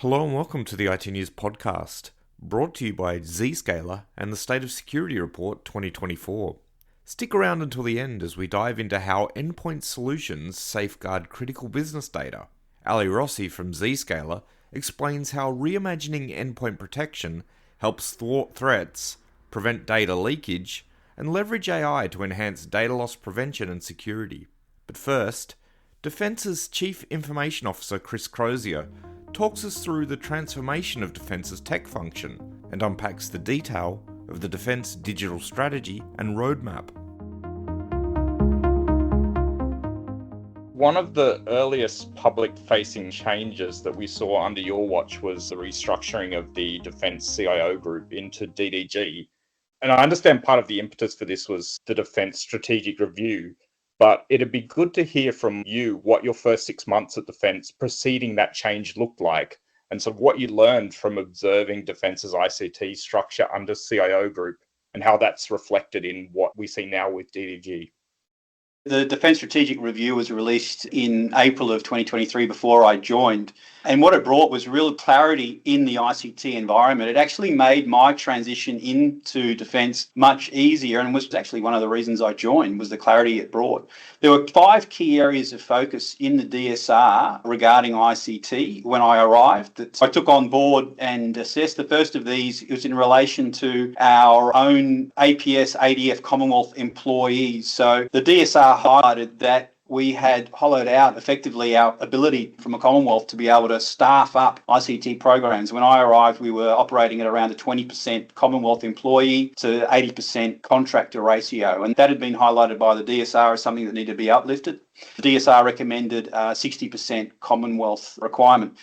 Hello and welcome to the IT News Podcast, brought to you by Zscaler and the State of Security Report 2024. Stick around until the end as we dive into how endpoint solutions safeguard critical business data. Ali Rossi from Zscaler explains how reimagining endpoint protection helps thwart threats, prevent data leakage, and leverage AI to enhance data loss prevention and security. But first, Defence's Chief Information Officer Chris Crozier talks us through the transformation of Defence's tech function and unpacks the detail of the Defence digital strategy and roadmap. One of the earliest public-facing changes that we saw under your watch was the restructuring of the Defence CIO group into DDG. And I understand part of the impetus for this was the Defence Strategic Review, but it'd be good to hear from you what your first 6 months at Defence preceding that change looked like, and sort of what you learned from observing Defence's ICT structure under CIO group and how that's reflected in what we see now with DDG. The Defence Strategic Review was released in April of 2023 before I joined. And what it brought was real clarity in the ICT environment. It actually made my transition into Defence much easier and was actually one of the reasons I joined, was the clarity it brought. There were 5 key areas of focus in the DSR regarding ICT when I arrived that I took on board and assessed. The first of these was in relation to our own APS ADF Commonwealth employees. So the DSR highlighted that we had hollowed out effectively our ability from a Commonwealth to be able to staff up ICT programs. When I arrived, we were operating at around a 20% Commonwealth employee to 80% contractor ratio. And that had been highlighted by the DSR as something that needed to be uplifted. The DSR recommended a 60% Commonwealth requirement.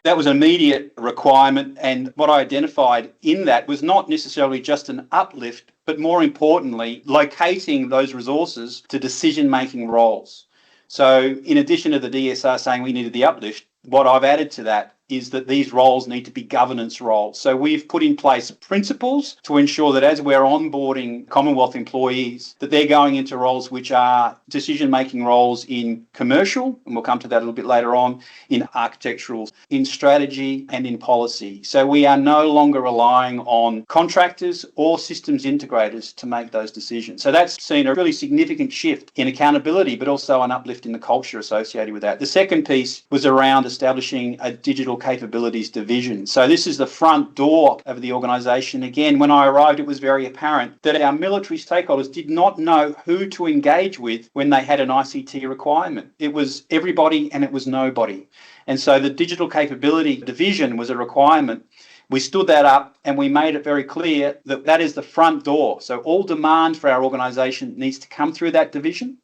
That was an immediate requirement, and what I identified in that was not necessarily just an uplift, but more importantly, locating those resources to decision-making roles. So in addition to the DSR saying we needed the uplift, what I've added to that is that these roles need to be governance roles. So we've put in place principles to ensure that as we're onboarding Commonwealth employees, that they're going into roles which are decision-making roles in commercial, and we'll come to that a little bit later on, in architectural, in strategy and in policy. So we are no longer relying on contractors or systems integrators to make those decisions. So that's seen a really significant shift in accountability, but also an uplift in the culture associated with that. The second piece was around establishing a digital capabilities division. So this is the front door of the organisation. Again, when I arrived, it was very apparent that our military stakeholders did not know who to engage with when they had an ICT requirement. It was everybody and it was nobody. And so the digital capability division was a requirement. We stood that up and we made it very clear that that is the front door. So all demand for our organisation needs to come through that division.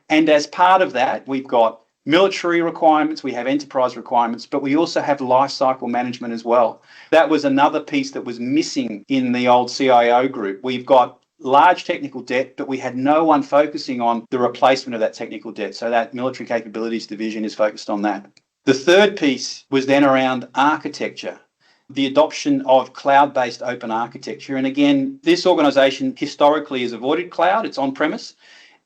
And as part of that, we've got military requirements, we have enterprise requirements, but we also have life cycle management as well. That was another piece that was missing in the old CIO group. We've got large technical debt, but we had no one focusing on the replacement of that technical debt. So that military capabilities division is focused on that. The third piece was then around architecture, the adoption of cloud-based open architecture. And again, this organisation historically has avoided cloud, it's on-premise,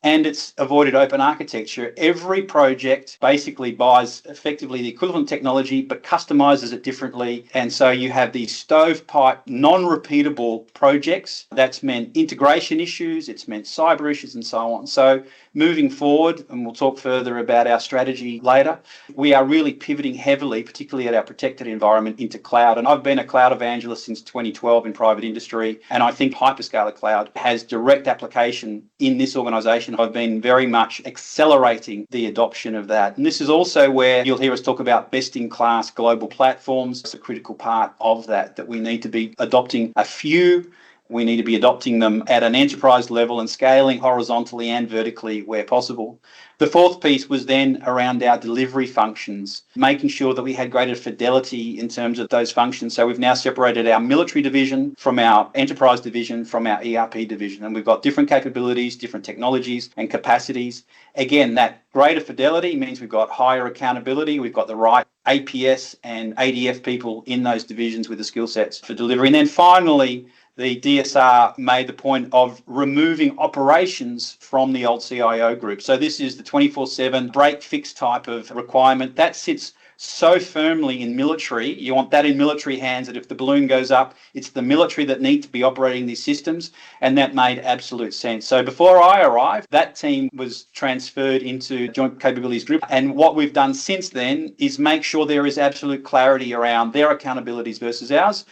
and it's avoided open architecture. Every project basically buys effectively the equivalent technology, but customizes it differently. And so you have these stovepipe, non-repeatable projects. That's meant integration issues, it's meant cyber issues and so on. So moving forward, and we'll talk further about our strategy later, we are really pivoting heavily, particularly at our protected environment, into cloud. And I've been a cloud evangelist since 2012 in private industry. And I think hyperscaler cloud has direct application in this organisation. I've been very much accelerating the adoption of that. And this is also where you'll hear us talk about best-in-class global platforms. It's a critical part of that we need to be adopting a few. We need to be adopting them at an enterprise level and scaling horizontally and vertically where possible. The fourth piece was then around our delivery functions, making sure that we had greater fidelity in terms of those functions. So we've now separated our military division from our enterprise division from our ERP division. And we've got different capabilities, different technologies and capacities. Again, that greater fidelity means we've got higher accountability. We've got the right APS and ADF people in those divisions with the skill sets for delivery. And then finally, the DSR made the point of removing operations from the old CIO group. So this is the 24/7 break fix type of requirement. That sits so firmly in military. You want that in military hands, that if the balloon goes up, it's the military that need to be operating these systems, and that made absolute sense. So before I arrived, that team was transferred into Joint Capabilities Group, and what we've done since then is make sure there is absolute clarity around their accountabilities versus ours.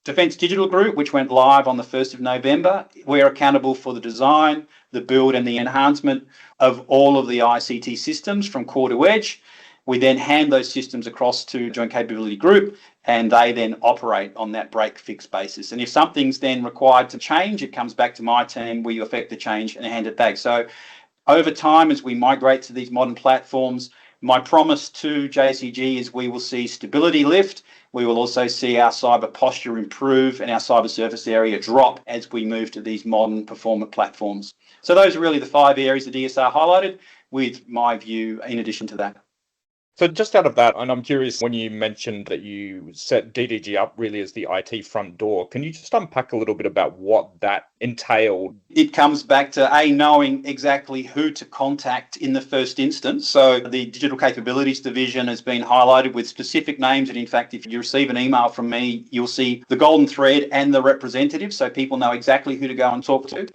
Defence Digital Group, which went live on the 1st of November, we're accountable for the design, the build and the enhancement of all of the ICT systems from core to edge. We then hand those systems across to Joint Capability Group, and they then operate on that break-fix basis. And if something's then required to change, it comes back to my team. We effect the change and hand it back. So over time, as we migrate to these modern platforms, my promise to JCG is we will see stability lift. We will also see our cyber posture improve and our cyber surface area drop as we move to these modern performant platforms. So those are really the 5 areas the DSR highlighted, with my view in addition to that. So just out of that, and I'm curious, when you mentioned that you set DDG up really as the IT front door, can you just unpack a little bit about what that entailed? It comes back to knowing exactly who to contact in the first instance. So the Digital Capabilities Division has been highlighted with specific names, and in fact, if you receive an email from me, you'll see the golden thread and the representative, so people know exactly who to go and talk to.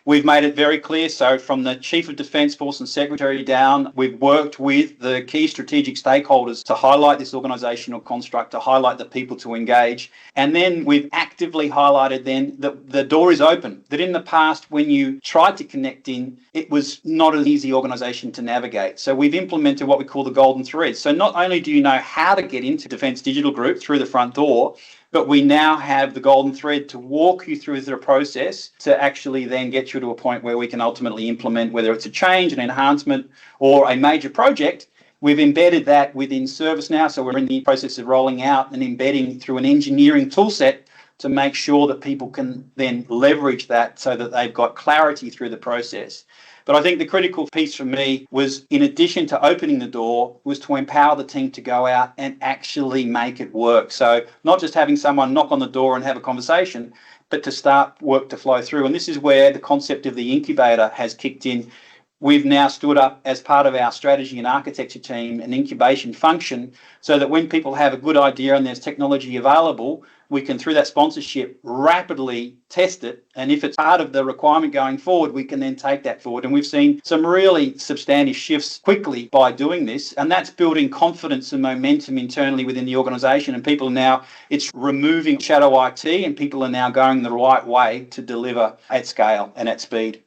We've made it very clear, so from the Chief of Defence Force and Secretary down, we've worked with the key strategic stakeholders to highlight this organisational construct, to highlight the people to engage. And then we've actively highlighted then that the door is open, that in the past when you tried to connect in, it was not an easy organisation to navigate. So we've implemented what we call the golden thread. So not only do you know how to get into Defence Digital Group through the front door, but we now have the golden thread to walk you through the process to actually then get you to a point where we can ultimately implement, whether it's a change, an enhancement, or a major project. We've embedded that within service now, so we're in the process of rolling out and embedding through an engineering tool set to make sure that people can then leverage that so that they've got clarity through the process. But I think the critical piece for me was, in addition to opening the door, was to empower the team to go out and actually make it work. So not just having someone knock on the door and have a conversation, but to start work to flow through. And this is where the concept of the incubator has kicked in. We've now stood up as part of our strategy and architecture team an incubation function so that when people have a good idea and there's technology available, we can, through that sponsorship, rapidly test it. And if it's part of the requirement going forward, we can then take that forward. And we've seen some really substantive shifts quickly by doing this. And that's building confidence and momentum internally within the organisation. And people now, it's removing shadow IT, and people are now going the right way to deliver at scale and at speed.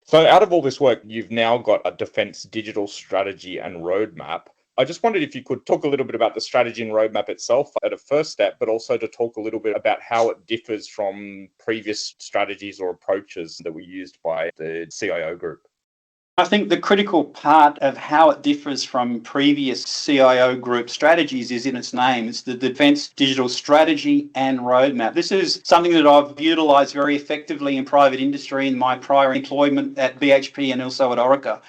So out of all this work, you've now got a defence digital strategy and roadmap. I just wondered if you could talk a little bit about the strategy and roadmap itself at a first step, but also to talk a little bit about how it differs from previous strategies or approaches that were used by the CIO group. I think the critical part of how it differs from previous CIO group strategies is in its name. It's the Defence Digital Strategy and Roadmap. This is something that I've utilised very effectively in private industry in my prior employment at BHP and also at Orica.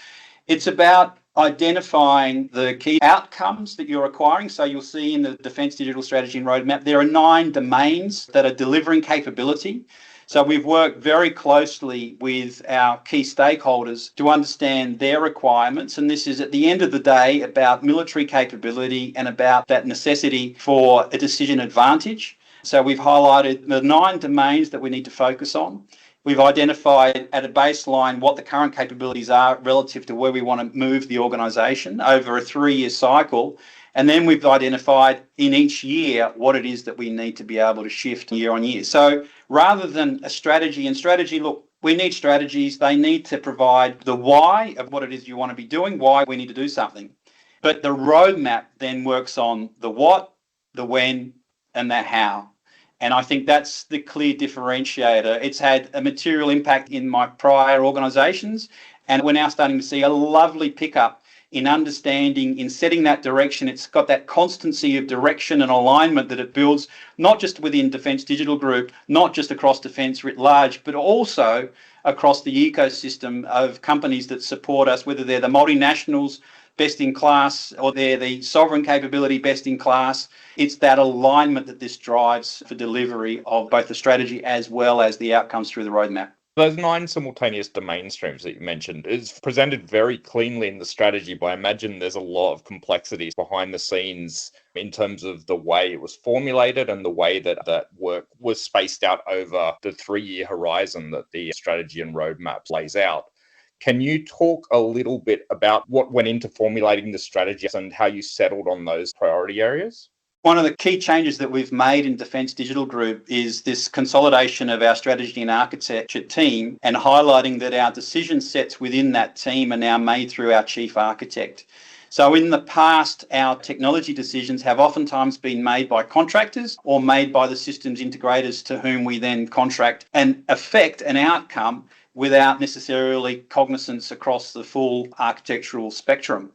It's about identifying the key outcomes that you're acquiring. So you'll see in the Defence Digital Strategy and Roadmap, there are 9 domains that are delivering capability. So we've worked very closely with our key stakeholders to understand their requirements. And this is, at the end of the day, about military capability and about that necessity for a decision advantage. So we've highlighted the 9 domains that we need to focus on. We've identified at a baseline what the current capabilities are relative to where we want to move the organisation over a 3-year cycle. And then we've identified in each year what it is that we need to be able to shift year on year. So rather than a strategy, look, we need strategies. They need to provide the why of what it is you want to be doing, why we need to do something. But the roadmap then works on the what, the when, and the how. And I think that's the clear differentiator. It's had a material impact in my prior organisations, and we're now starting to see a lovely pickup in understanding, in setting that direction. It's got that constancy of direction and alignment that it builds, not just within Defence Digital Group, not just across Defence writ large, but also across the ecosystem of companies that support us, whether they're the multinationals, best in class, or they're the sovereign capability best in class. It's that alignment that this drives for delivery of both the strategy as well as the outcomes through the roadmap. Those 9 simultaneous domain streams that you mentioned is presented very cleanly in the strategy, but I imagine there's a lot of complexities behind the scenes in terms of the way it was formulated and the way that that work was spaced out over the 3-year horizon that the strategy and roadmap lays out. Can you talk a little bit about what went into formulating the strategies and how you settled on those priority areas? One of the key changes that we've made in Defence Digital Group is this consolidation of our strategy and architecture team and highlighting that our decision sets within that team are now made through our chief architect. So in the past, our technology decisions have oftentimes been made by contractors or made by the systems integrators to whom we then contract and affect an outcome without necessarily cognizance across the full architectural spectrum.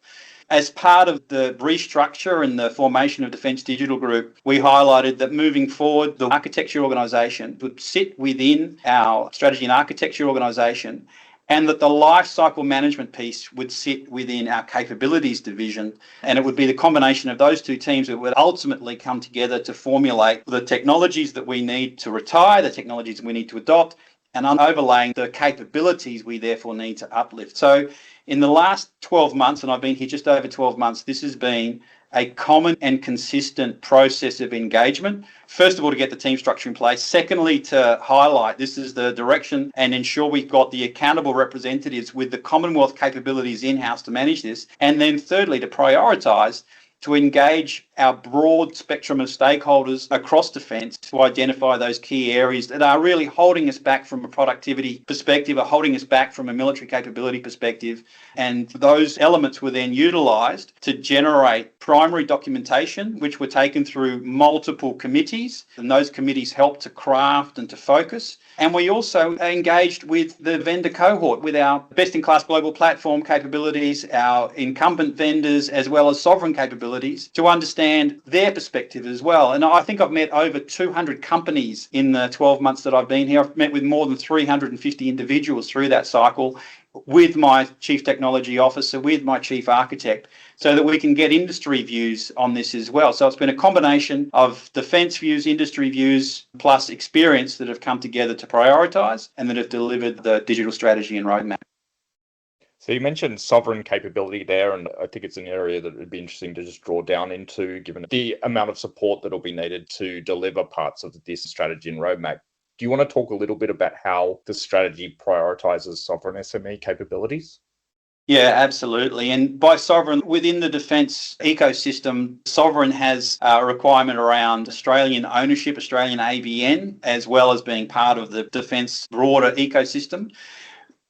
As part of the restructure and the formation of Defence Digital Group, we highlighted that moving forward, the architecture organisation would sit within our strategy and architecture organisation, and that the life cycle management piece would sit within our capabilities division. And it would be the combination of those two teams that would ultimately come together to formulate the technologies that we need to retire, the technologies we need to adopt, and overlaying the capabilities we therefore need to uplift. So in the last 12 months, and I've been here just over 12 months, this has been a common and consistent process of engagement. First of all, to get the team structure in place. Secondly, to highlight this is the direction and ensure we've got the accountable representatives with the Commonwealth capabilities in-house to manage this. And then thirdly, to prioritise, to engage our broad spectrum of stakeholders across defence to identify those key areas that are really holding us back from a productivity perspective, are holding us back from a military capability perspective. And those elements were then utilised to generate primary documentation, which were taken through multiple committees. And those committees helped to craft and to focus. And we also engaged with the vendor cohort, with our best-in-class global platform capabilities, our incumbent vendors, as well as sovereign capabilities, to understand their perspective as well. And I think I've met over 200 companies in the 12 months that I've been here. I've met with more than 350 individuals through that cycle, with my chief technology officer, with my chief architect, so that we can get industry views on this as well. So it's been a combination of defence views, industry views, plus experience that have come together to prioritise and that have delivered the digital strategy and roadmap. So you mentioned sovereign capability there, and I think it's an area that would be interesting to just draw down into, given the amount of support that will be needed to deliver parts of this strategy and roadmap. Do you want to talk a little bit about how the strategy prioritises sovereign SME capabilities? Yeah, absolutely. And by sovereign, within the defence ecosystem, sovereign has a requirement around Australian ownership, Australian ABN, as well as being part of the defence broader ecosystem.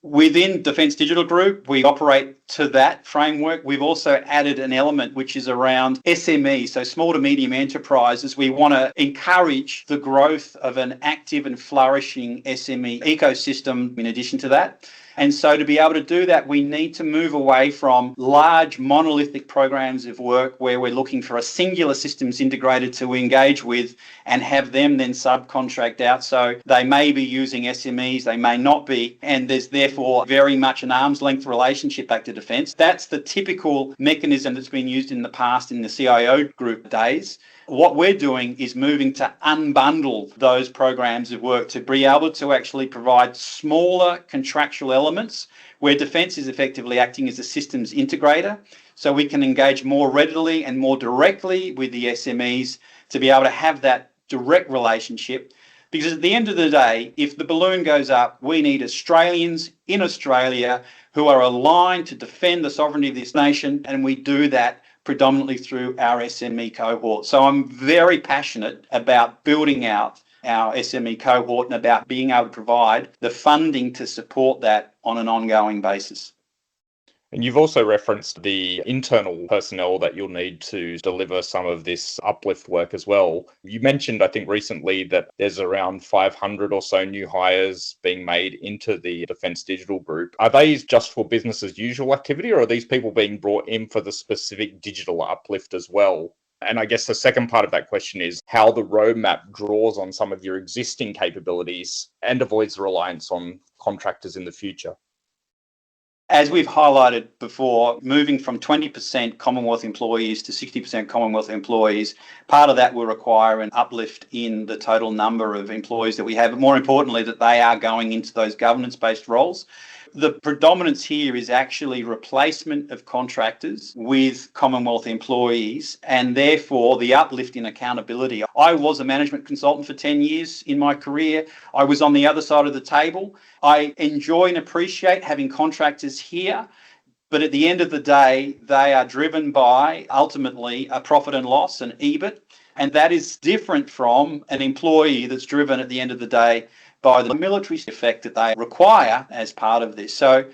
Within Defence Digital Group, we operate to that framework. We've also added an element which is around SME, so small to medium enterprises. We want to encourage the growth of an active and flourishing SME ecosystem in addition to that. And so to be able to do that, we need to move away from large monolithic programs of work where we're looking for a singular systems integrator to engage with and have them then subcontract out. So they may be using SMEs, they may not be, and there's therefore very much an arm's length relationship back to defence. That's the typical mechanism that's been used in the past in the CIO group days. What we're doing is moving to unbundle those programs of work to be able to actually provide smaller contractual elements where defence is effectively acting as a systems integrator, so we can engage more readily and more directly with the SMEs to be able to have that direct relationship. Because at the end of the day, if the balloon goes up, we need Australians in Australia who are aligned to defend the sovereignty of this nation, and we do that predominantly through our SME cohort. So I'm very passionate about building out our SME cohort and about being able to provide the funding to support that on an ongoing basis. And you've also referenced the internal personnel that you'll need to deliver some of this uplift work as well. You mentioned, I think recently, that there's around 500 or so new hires being made into the Defence Digital Group. Are they just for business as usual activity, or are these people being brought in for the specific digital uplift as well? And I guess the second part of that question is how the roadmap draws on some of your existing capabilities and avoids reliance on contractors in the future. As we've highlighted before, moving from 20% Commonwealth employees to 60% Commonwealth employees, part of that will require an uplift in the total number of employees that we have, but more importantly, that they are going into those governance-based roles. The predominance here is actually replacement of contractors with Commonwealth employees, and therefore the uplift in accountability. I was a management consultant for 10 years in my career. I was on the other side of the table. I enjoy and appreciate having contractors here, but at the end of the day, they are driven by ultimately a profit and loss, an EBIT, and that is different from an employee that's driven at the end of the day by the military effect that they require as part of this. So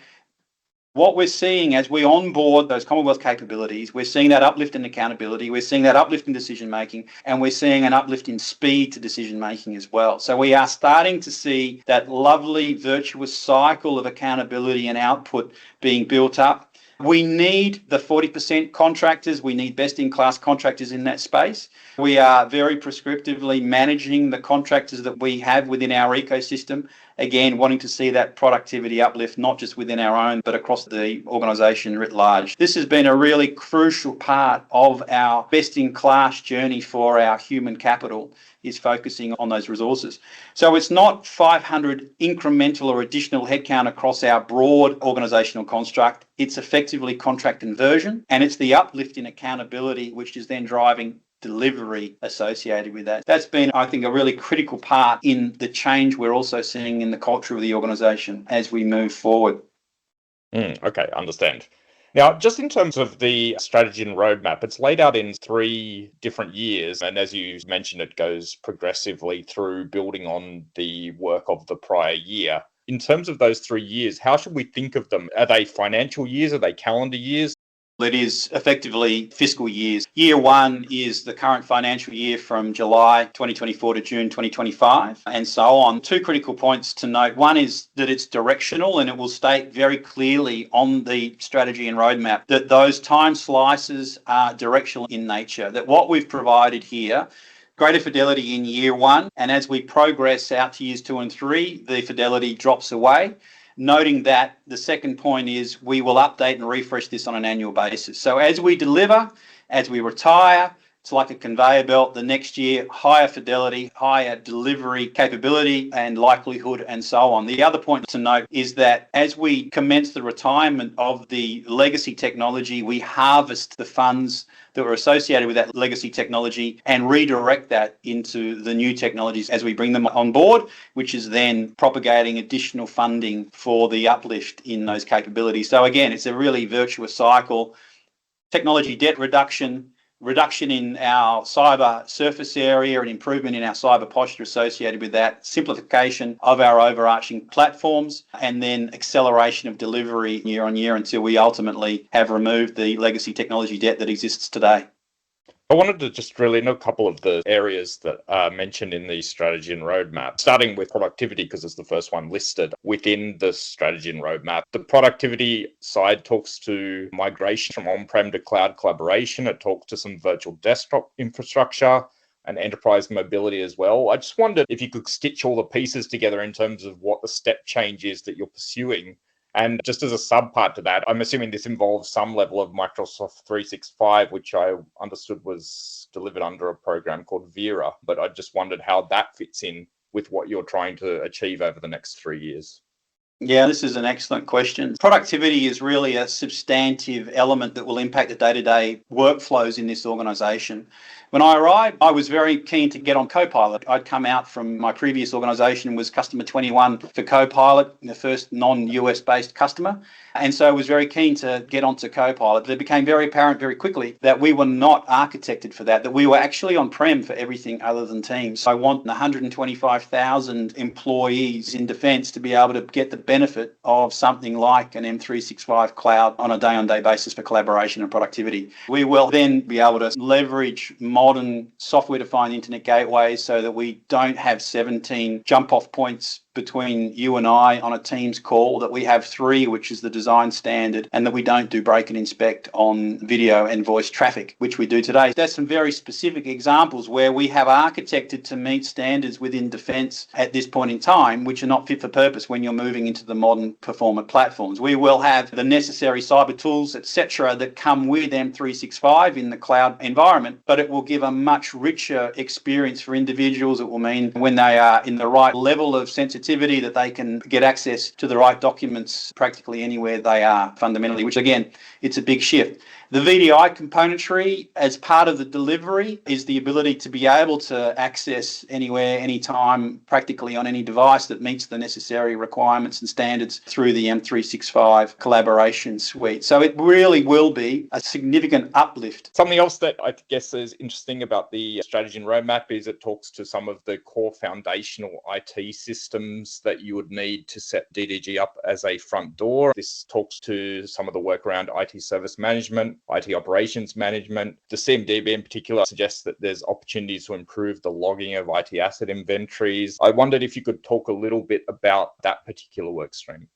what we're seeing as we onboard those Commonwealth capabilities, we're seeing that uplift in accountability, we're seeing that uplift in decision making, and we're seeing an uplift in speed to decision making as well. So we are starting to see that lovely virtuous cycle of accountability and output being built up. We need the 40% contractors. We need best-in-class contractors in that space. We are very prescriptively managing the contractors that we have within our ecosystem. Again, wanting to see that productivity uplift, not just within our own, but across the organisation writ large. This has been a really crucial part of our best-in-class journey for our human capital, is focusing on those resources. So it's not 500 incremental or additional headcount across our broad organisational construct. It's effectively contract inversion, and it's the uplift in accountability, which is then driving delivery associated with that. That's been, I think, a really critical part in the change we're also seeing in the culture of the organisation as we move forward. Okay, understand. Now, just in terms of the strategy and roadmap, it's laid out in 3 different years. And as you mentioned, it goes progressively through building on the work of the prior year. In terms of those 3 years, how should we think of them? Are they financial years? Are they calendar years? It is effectively fiscal years. Year 1 is the current financial year from July 2024 to June 2025, and so on. 2 critical points to note. One is that it's directional, and it will state very clearly on the strategy and roadmap that those time slices are directional in nature, that what we've provided here, greater fidelity in year 1, and as we progress out to years 2 and 3, the fidelity drops away. Noting that the second point is we will update and refresh this on an annual basis. So as we deliver, as we retire, it's like a conveyor belt. The next year, higher fidelity, higher delivery capability and likelihood, and so on. The other point to note is that as we commence the retirement of the legacy technology, we harvest the funds that were associated with that legacy technology and redirect that into the new technologies as we bring them on board, which is then propagating additional funding for the uplift in those capabilities. So again, it's a really virtuous cycle. Technology debt reduction in our cyber surface area and improvement in our cyber posture associated with that, simplification of our overarching platforms, and then acceleration of delivery year on year until we ultimately have removed the legacy technology debt that exists today. I wanted to just drill in a couple of the areas that are mentioned in the strategy and roadmap, starting with productivity, because it's the first one listed within the strategy and roadmap. The productivity side talks to migration from on-prem to cloud collaboration. It talks to some virtual desktop infrastructure and enterprise mobility as well. I just wondered if you could stitch all the pieces together in terms of what the step change is that you're pursuing. And just as a subpart to that, I'm assuming this involves some level of Microsoft 365, which I understood was delivered under a program called Vera. But I just wondered how that fits in with what you're trying to achieve over the next 3 years. Yeah, this is an excellent question. Productivity is really a substantive element that will impact the day-to-day workflows in this organisation. When I arrived, I was very keen to get on Copilot. I'd come out from my previous organisation, was customer 21 for Copilot, the first non-US based customer. And so I was very keen to get onto Copilot. It became very apparent very quickly that we were not architected for that we were actually on-prem for everything other than Teams. So I want 125,000 employees in defence to be able to get the benefit of something like an M365 cloud on a day-on-day basis for collaboration and productivity. We will then be able to leverage modern software-defined internet gateways so that we don't have 17 jump-off points between you and I on a Teams call, that we have 3, which is the design standard, and that we don't do break and inspect on video and voice traffic, which we do today. There's some very specific examples where we have architected to meet standards within defence at this point in time, which are not fit for purpose when you're moving into the modern performant platforms. We will have the necessary cyber tools, etc., that come with M365 in the cloud environment, but it will give a much richer experience for individuals. It will mean when they are in the right level of sensitivity that they can get access to the right documents practically anywhere they are fundamentally, which again, it's a big shift. The VDI componentry as part of the delivery is the ability to be able to access anywhere, anytime, practically on any device that meets the necessary requirements and standards through the M365 collaboration suite. So it really will be a significant uplift. Something else that I guess is interesting about the strategy and roadmap is it talks to some of the core foundational IT systems that you would need to set DDG up as a front door. This talks to some of the work around IT service management, IT operations management. The CMDB in particular suggests that there's opportunities to improve the logging of IT asset inventories. I wondered if you could talk a little bit about that particular work stream.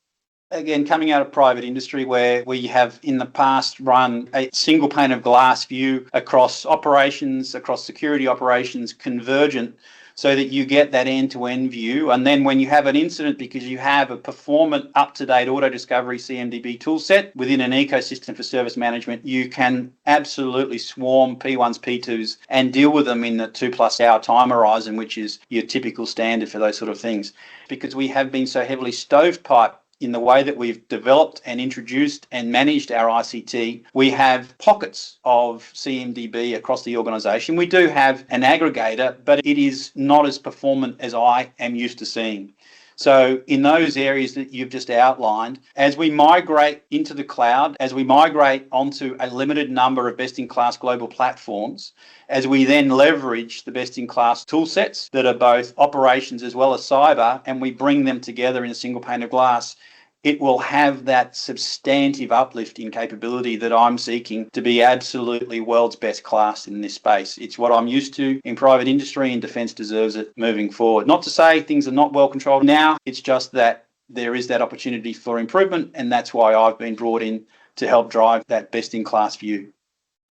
Again, coming out of private industry where we have in the past run a single pane of glass view across operations, across security operations, convergent, so that you get that end-to-end view. And then when you have an incident, because you have a performant, up-to-date auto-discovery CMDB toolset within an ecosystem for service management, you can absolutely swarm P1s, P2s, and deal with them in the 2+ hour time horizon, which is your typical standard for those sort of things. Because we have been so heavily stovepipe in the way that we've developed and introduced and managed our ICT, we have pockets of CMDB across the organisation. We do have an aggregator, but it is not as performant as I am used to seeing. So in those areas that you've just outlined, as we migrate into the cloud, as we migrate onto a limited number of best-in-class global platforms, as we then leverage the best-in-class tool sets that are both operations as well as cyber, and we bring them together in a single pane of glass, it will have that substantive uplift in capability that I'm seeking to be absolutely world's best class in this space. It's what I'm used to in private industry, and defence deserves it moving forward. Not to say things are not well controlled now, it's just that there is that opportunity for improvement, and that's why I've been brought in to help drive that best-in-class view.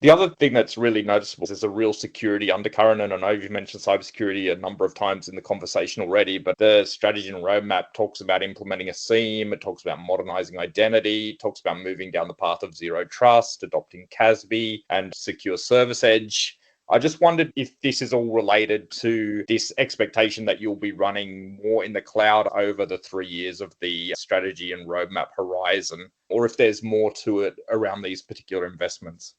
The other thing that's really noticeable is there's a real security undercurrent, and I know you've mentioned cybersecurity a number of times in the conversation already, but the strategy and roadmap talks about implementing a SIEM, it talks about modernizing identity, it talks about moving down the path of zero trust, adopting CASB and secure service edge. I just wondered if this is all related to this expectation that you'll be running more in the cloud over the 3 years of the strategy and roadmap horizon, or if there's more to it around these particular investments.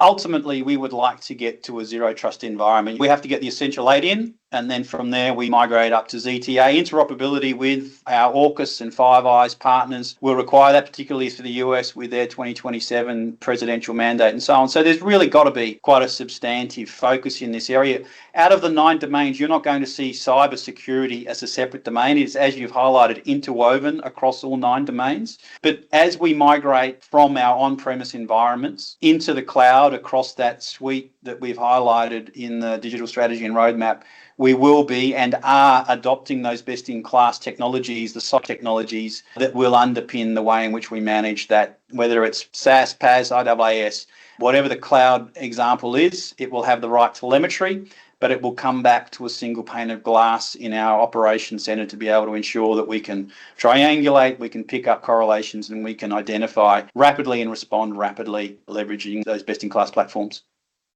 Ultimately, we would like to get to a zero trust environment. We have to get the Essential 8 in, and then from there we migrate up to ZTA. Interoperability with our AUKUS and Five Eyes partners will require that, particularly for the US with their 2027 presidential mandate and so on. So there's really got to be quite a substantive focus in this area. Out of the 9 domains, you're not going to see cyber security as a separate domain. It's, as you've highlighted, interwoven across all 9 domains. But as we migrate from our on-premise environments into the cloud across that suite that we've highlighted in the digital strategy and roadmap, we will be and are adopting those best-in-class technologies, the SOC technologies that will underpin the way in which we manage that, whether it's SaaS, PaaS, IaaS, whatever the cloud example is, it will have the right telemetry, but it will come back to a single pane of glass in our operations center to be able to ensure that we can triangulate, we can pick up correlations, and we can identify rapidly and respond rapidly, leveraging those best-in-class platforms.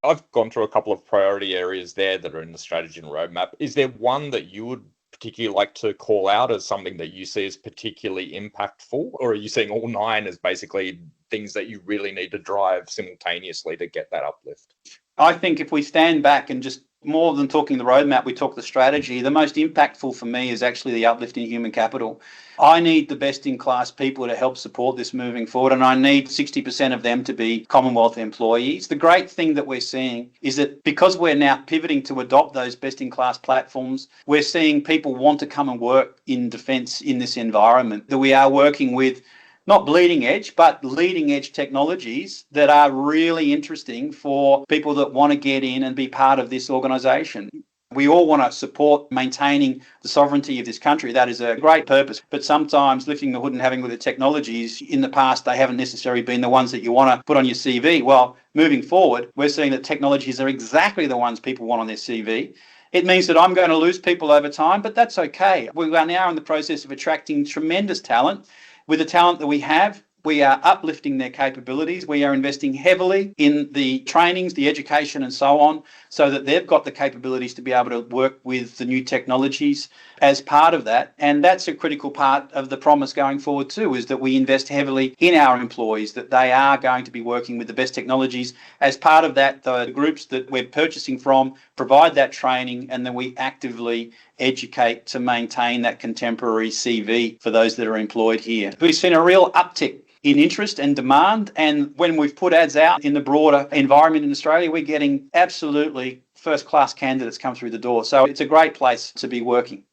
I've gone through a couple of priority areas there that are in the strategy and roadmap. Is there one that you would particularly like to call out as something that you see as particularly impactful? Or are you seeing all 9 as basically things that you really need to drive simultaneously to get that uplift? I think if we stand back and just more than talking the roadmap, we talk the strategy. The most impactful for me is actually the uplift in human capital. I need the best-in-class people to help support this moving forward, and I need 60% of them to be Commonwealth employees. The great thing that we're seeing is that because we're now pivoting to adopt those best-in-class platforms, we're seeing people want to come and work in defence in this environment, that we are working with not bleeding edge, but leading edge technologies that are really interesting for people that want to get in and be part of this organisation. We all want to support maintaining the sovereignty of this country. That is a great purpose. But sometimes lifting the hood and having with the technologies, in the past, they haven't necessarily been the ones that you want to put on your CV. Well, moving forward, we're seeing that technologies are exactly the ones people want on their CV. It means that I'm going to lose people over time, but that's okay. We are now in the process of attracting tremendous talent. With the talent that we have, we are uplifting their capabilities. We are investing heavily in the trainings, the education and so on, so that they've got the capabilities to be able to work with the new technologies as part of that. And that's a critical part of the promise going forward too, is that we invest heavily in our employees, that they are going to be working with the best technologies. As part of that, the groups that we're purchasing from provide that training, and then we actively educate to maintain that contemporary CV for those that are employed here. We've seen a real uptick in interest and demand. And when we've put ads out in the broader environment in Australia, we're getting absolutely first-class candidates come through the door. So it's a great place to be working.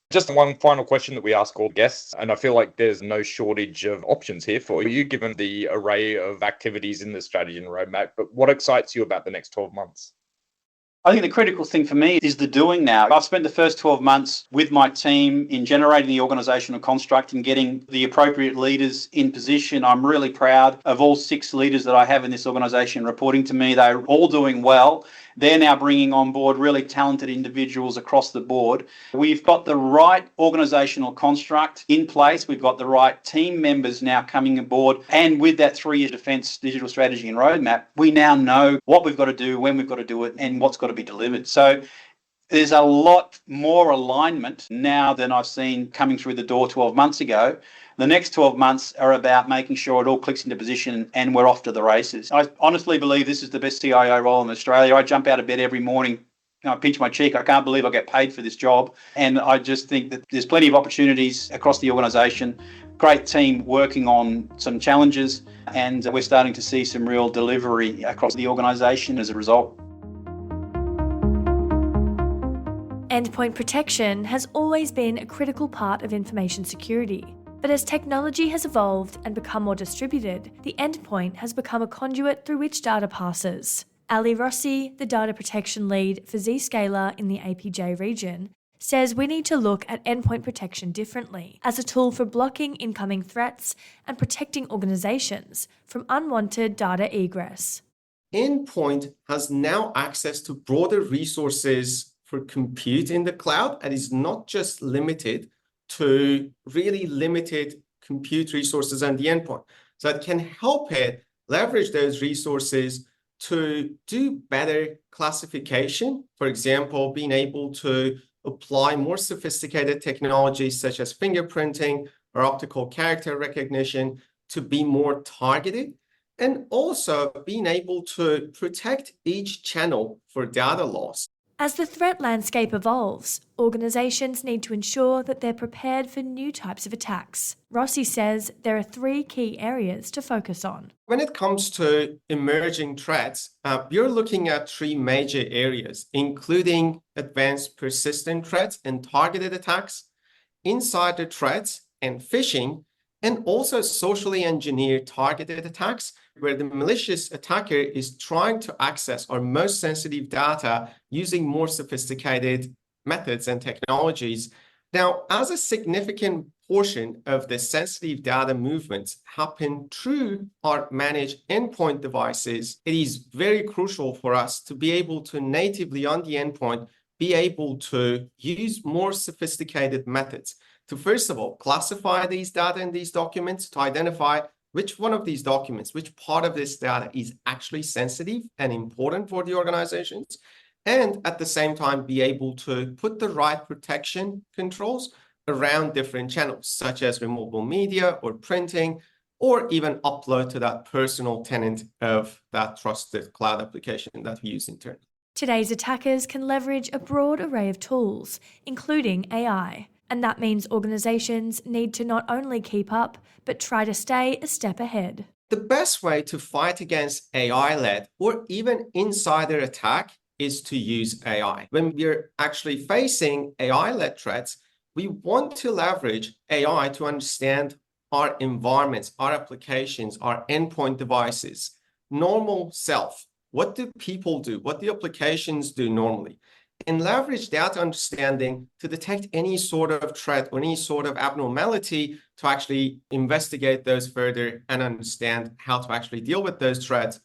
Just one final question that we ask all guests, and I feel like there's no shortage of options here for you, given the array of activities in the strategy and roadmap. But what excites you about the next 12 months? I think the critical thing for me is the doing now. I've spent the first 12 months with my team in generating the organisational construct and getting the appropriate leaders in position. I'm really proud of all 6 leaders that I have in this organisation reporting to me. They're all doing well. They're now bringing on board really talented individuals across the board. We've got the right organisational construct in place. We've got the right team members now coming aboard. And with that 3-year defence digital strategy and roadmap, we now know what we've got to do, when we've got to do it, and what's got to be delivered. So there's a lot more alignment now than I've seen coming through the door 12 months ago. The next 12 months are about making sure it all clicks into position and we're off to the races. I honestly believe this is the best CIO role in Australia. I jump out of bed every morning, I pinch my cheek. I can't believe I get paid for this job. And I just think that there's plenty of opportunities across the organisation. Great team working on some challenges, and we're starting to see some real delivery across the organisation as a result. Endpoint protection has always been a critical part of information security. But as technology has evolved and become more distributed, the endpoint has become a conduit through which data passes. Ali Rossi, the data protection lead for Zscaler in the APJ region, says we need to look at endpoint protection differently as a tool for blocking incoming threats and protecting organizations from unwanted data egress. Endpoint has now access to broader resources for compute in the cloud and is not just limited to really limited compute resources on the endpoint. So it can help it leverage those resources to do better classification. For example, being able to apply more sophisticated technologies such as fingerprinting or optical character recognition to be more targeted, and also being able to protect each channel for data loss. As the threat landscape evolves, organizations need to ensure that they're prepared for new types of attacks. Rossi says there are 3 key areas to focus on. When it comes to emerging threats, you're looking at 3 major areas, including advanced persistent threats and targeted attacks, insider threats and phishing, and also socially engineered targeted attacks, where the malicious attacker is trying to access our most sensitive data using more sophisticated methods and technologies. Now, as a significant portion of the sensitive data movements happen through our managed endpoint devices, it is very crucial for us to be able to natively on the endpoint be able to use more sophisticated methods to, first of all, classify these data and these documents, to identify which one of these documents, which part of this data is actually sensitive and important for the organizations, and at the same time be able to put the right protection controls around different channels, such as removable media or printing, or even upload to that personal tenant of that trusted cloud application that we use internally. Today's attackers can leverage a broad array of tools, including AI. And that means organizations need to not only keep up, but try to stay a step ahead. The best way to fight against AI-led or even insider attack is to use AI. When we're actually facing AI-led threats, we want to leverage AI to understand our environments, our applications, our endpoint devices, normal self. What do people do? What do applications do normally? and leverage data understanding to detect any sort of threat or any sort of abnormality to actually investigate those further and understand how to actually deal with those threats.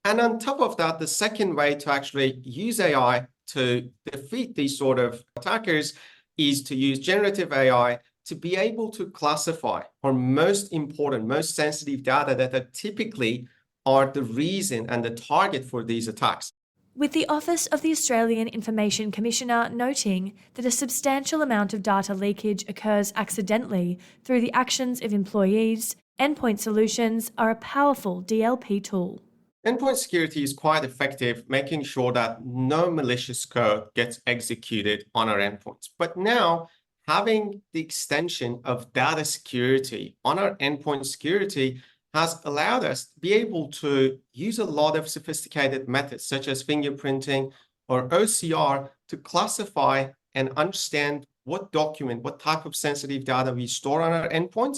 And on top of that, the second way to actually use AI to defeat these sort of attackers is to use generative AI to be able to classify our most important, most sensitive data that typically are the reason and the target for these attacks. With the Office of the Australian Information Commissioner noting that a substantial amount of data leakage occurs accidentally through the actions of employees, Endpoint Solutions are a powerful DLP tool. Endpoint security is quite effective, making sure that no malicious code gets executed on our endpoints. But now, having the extension of data security on our endpoint security has allowed us to be able to use a lot of sophisticated methods such as fingerprinting or OCR to classify and understand what document, what type of sensitive data we store on our endpoints,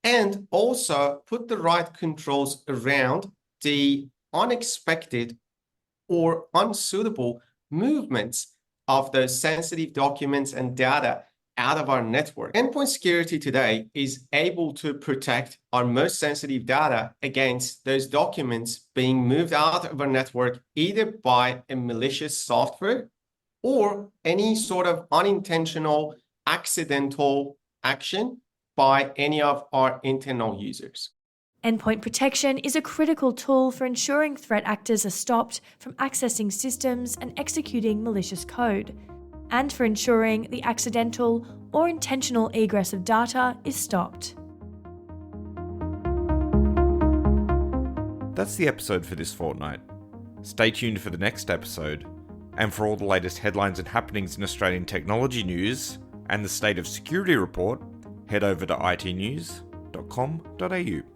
and also put the right controls around the unexpected or unsuitable movements of those sensitive documents and data out of our network. Endpoint security today is able to protect our most sensitive data against those documents being moved out of our network either by a malicious software or any sort of unintentional, accidental action by any of our internal users. Endpoint protection is a critical tool for ensuring threat actors are stopped from accessing systems and executing malicious code, and for ensuring the accidental or intentional egress of data is stopped. That's the episode for this fortnight. Stay tuned for the next episode, and for all the latest headlines and happenings in Australian technology news and the State of Security report, head over to itnews.com.au.